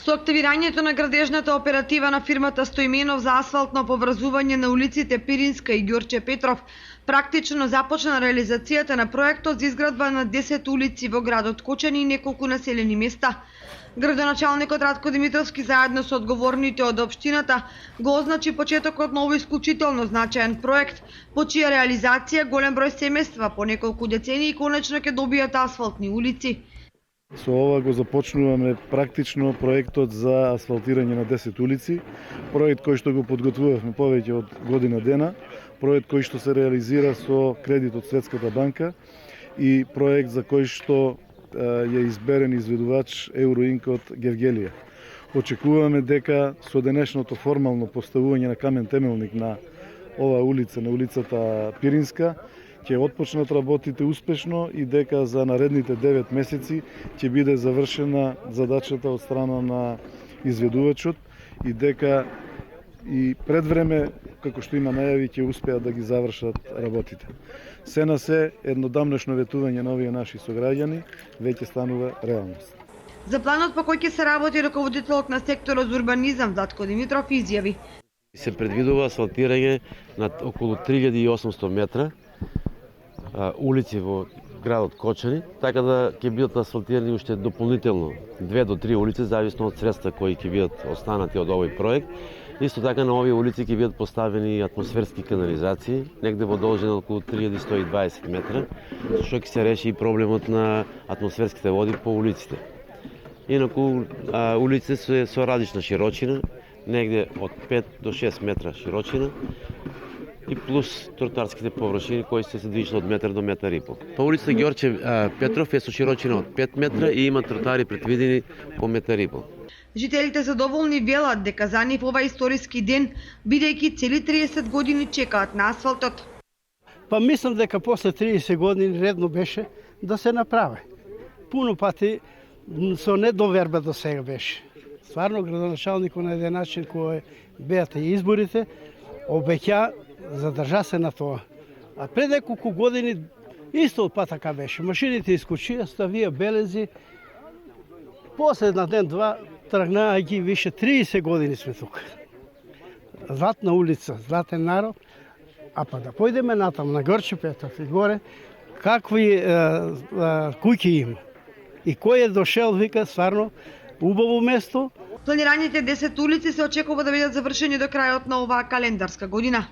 Со активирањето на градежната оператива на фирмата Стоименов за асфалтно поврзување на улиците Пиринска и Ѓорче Петров, практично започна реализацијата на проектот за изградба на 10 улици во градот Кочани и неколку населени места. Градоначалникот Радко Димитровски заедно со одговорните од општината го означи почетокот на овој исклучително значаен проект, по чија реализација голем број семејства по неколку децении конечно ќе добијат асфалтни улици. Со ова го започнуваме практично проектот за асфалтирање на 10 улици, проект кој што го подготвувавме повеќе од година дена, проект кој што се реализира со кредит од Светската банка и проект за кој што е изберен изведувач Евроинк од Гевгелија. Очекуваме дека со денешното формално поставување на камен темелник на оваа улица, на улицата Пиринска, ќе отпочнат работите успешно и дека за наредните 9 месеци ќе биде завршена задачата од страна на изведувачот и дека и пред време, како што има најави, ќе успеат да ги завршат работите. Се на се, еднодамнешно ветување на овие наши сограѓани веќе станува реалност. За планот по кој ќе се работи, раководителот на секторот за урбанизам Владко Димитров изјави: се предвидува асфалтирање над околу 3800 метра улици во градот Кочани, така да ќе бидат асфалтирани уште дополнително 2 до 3 улици, зависно од средства кои ќе бидат останати од овој проект. Исто така на овие улици ќе бидат поставени атмосферски канализации, негде во должина околу 3120 метра, што ќе се реши и проблемот на атмосферските води по улиците. Инаку улиците се со различна широчина, негде од 5 до 6 метра широчина, и плюс тротоарските површини кои се движат од метар до метар и пол. По улица Ѓорче Петров е со широчина од 5 метра и има тротоари предвидени по метар и пол. Жителите задоволни велат дека за нив ова историски ден, бидејќи цели 30 години чекаат на асфалтот. Па мислам дека после 30 години редно беше да се направи. Пуно пати со недоверба до сега беше. Стварно градоначалникот на еден начин кој беате изборите обеќа, задржа се на тоа. А пред неколку години исто па така беше. Машините искочија, ставија белези. После на ден-два тргнаа ги више 30 години сме тука. Златна улица, златен народ. А па да појдеме натаму на Ѓорче Петров и горе, какви куќи има. И кој е дошел, вика, стварно убаво место. Планираните 10 улици се очекува да бидат завршени до крајот на оваа календарска година.